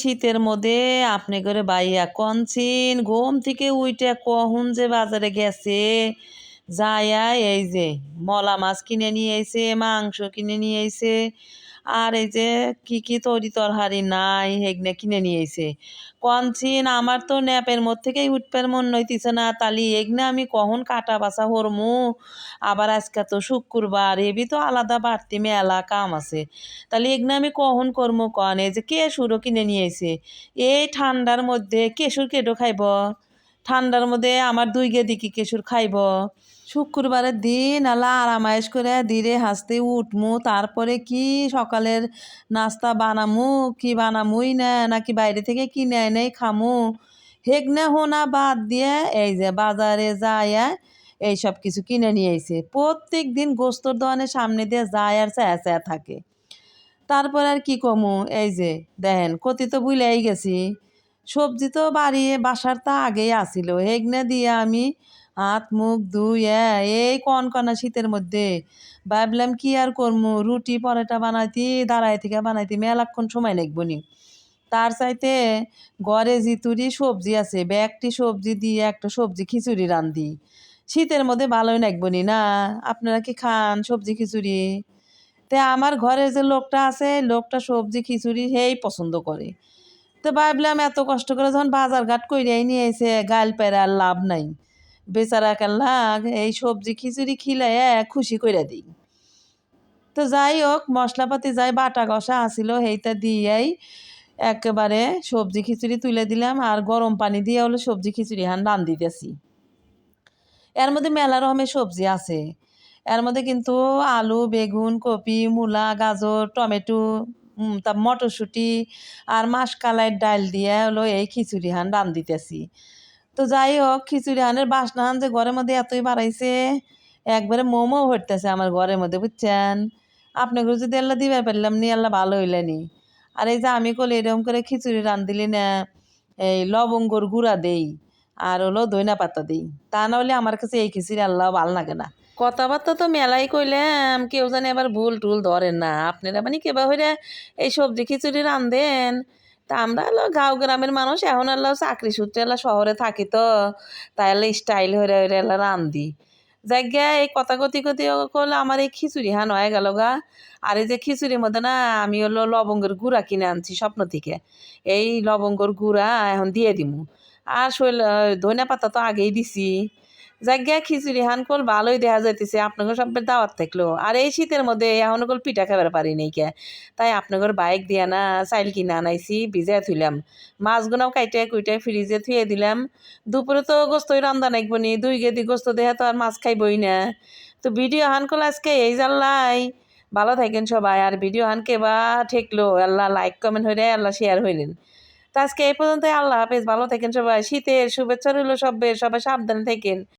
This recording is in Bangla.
শীতের মধ্যে আপনি করে বাইয়া কনছিন ঘুম থেকে উইটা কখন যে বাজারে গেছে যায়া এই যে মলা মাছ কিনে নিয়ে আইছে, মাংস কিনে নিয়ে আইছে, আর এই যে কি কি তরি তরহারি নাই হেগনে কিনে নিয়ে আইছে। কনছিন আমার তো ন্যাপের মধ্যে থেকেই উঠপের মন নইতিছে না, তালি এগনে আমি কখন কাটা বাছা হরমু। আবার আজকে তো শুক্রবার, এবি তো আলাদা বাড়তি মেলা কাম আছে, তাহলে এগনে আমি কখন করবো কন। এই যে কেশুরও কিনে নিয়ে আইছে, এই ঠান্ডার মধ্যে কেশুর কেডো খাইব, ঠান্ডার মধ্যে আমার 2 গেদি কি কেশুর খাইব। শুক্রবারের দিন আল্লাহ আরামায়েশ করে ধীরে হাসতে উঠমু, তারপরে কি সকালের নাস্তা বানামু, কি বানামুই না নাকি বাইরে থেকে কিনে এনে খামু হেগনে হোনা বাদ দিয়ে এই যে বাজারে যায় এই সব কিছু কিনে নিয়ে আইছে। প্রত্যেক দিন গোস্তর দোকানের সামনে দিয়ে যায় আর চেয়া চেয়া থাকে। তারপর আর কি কমু, এই যে দেখেন কতি তো বুইলাই গেছি, সবজি তো বাসার তা আগেই আসিল, হেগনে দিয়ে আমি হাত মুখ ধুয়ে এই কনকনা শীতের মধ্যে ভাবলাম কি আর করমু, রুটি পরোটা বানাইতি দাঁড়াই থেকে বানাইতি মেলাক্ষণ সময় লাগবো নি। তার চাইতে ঘরে জিতুরি সবজি আছে ব্যাগটি সবজি দিয়ে একটা সবজি খিচুড়ি রান্ধি, শীতের মধ্যে ভালোই লাগবো নি না। আপনারা কি খান সবজি খিচুড়ি? তে আমার ঘরের যে লোকটা আছে লোকটা সবজি খিচুড়ি হেই পছন্দ করে। তো ভাবলাম এত কষ্ট করে যখন বাজার ঘাট কইরাই নিয়ে এসে গাল পেরে আর লাভ নাই, বেচারা কেল্লা এই সবজি খিচুড়ি খিলাই খুশি কইরা দিই। তো যাই হোক মশলাপাতি যাই বাটা কষা আসিল সেইটা দিয়েই একেবারে সবজি খিচুড়ি তুলে দিলাম, আর গরম পানি দিয়ে হলো সবজি খিচুড়ি রান্ধিতেছি। এর মধ্যে মেলা রকমের সবজি আছে, এর মধ্যে কিন্তু আলু বেগুন কপি মূলা গাজর টমেটো তার মটরশুঁটি আর মাসকালাইয়ের ডাল দিয়ে হলো এই খিচুড়ি রান্ধিতেছি। তো যাই হোক খিচুড়ি বাসনা যে ঘরের মধ্যে এতই বাড়াইছে, একবারে মোমো ভরতেছে আমার ঘরের মধ্যে বুঝছেন। আপনাকে যদি আল্লাহ দিবার পারলাম নি আল্লাহ ভালো হইলেনি। আর এই যে আমি কলে এরকম করে খিচুড়ি রান্ধিলি না এই লবঙ্গর গুঁড়া দেই আর হলো ধইনা পাতা দেই, তা নাহলে আমার কাছে এই খিচুড়ি আল্লাহ ভাল লাগে না। কথাবার্তা তো মেলাই কইলাম, কেউ জানি আবার ভুল টুল ধরেন না। আপনারা মানে কেবা হইরা এই সবজি খিচুড়ি রান্ধেন, তা আমরা হলো গাঁও গ্রামের মানুষ, এখন হলো চাকরি সূত্রে হলো শহরে থাকি তো, তাই হলো স্টাইল হইরা হইরা হলো রান্ধি। জায়গা এই কথা কতি কতি করলে আমার এই খিচুড়ি হয়ে গেল গা। আর এই যে খিচুড়ির মধ্যে না আমি হলো লবঙ্গের গুঁড়া কিনে আনছি স্বপ্ন থেকে, এই লবঙ্গর গুঁড়া এখন দিয়ে দিমু। আর শৈল ধনিয়া পাতা তো আগেই দিছি। জায়গা খিচুড়ি কল ভালোই দেখা যাইতেছে, আপনাদের সবের দাওয়াত থাকলো। আর এই শীতের মধ্যে এখন কল পিঠা খাবার পারি নাই কে, তাই আপনাদের বাইক দিয়া না চাইল কিনে আনাইছি ভিজাই থুইলাম, মাছগুনাও কাইটে কুইটে ফ্রিজে থুয়ে দিলাম। দুপুরে তো গোস্তই রান্দা নাকবো নি, 2 কেজি গোস্ত দেহা তো আর মাছ খাইবই না। তো ভিডিও কল আজকে এই জানলাই। ভালো থাকেন সবাই, আর ভিডিও কেবা ঠেকলো আল্লাহ লাইক কমেন্ট হইলে আল্লাহ শেয়ার হইলেন। তো আজকে এই পর্যন্ত, আল্লাহ হাফেজ, ভালো থাকেন সবাই, শীতের শুভেচ্ছা রইল সবাই সাবধানে থাকেন।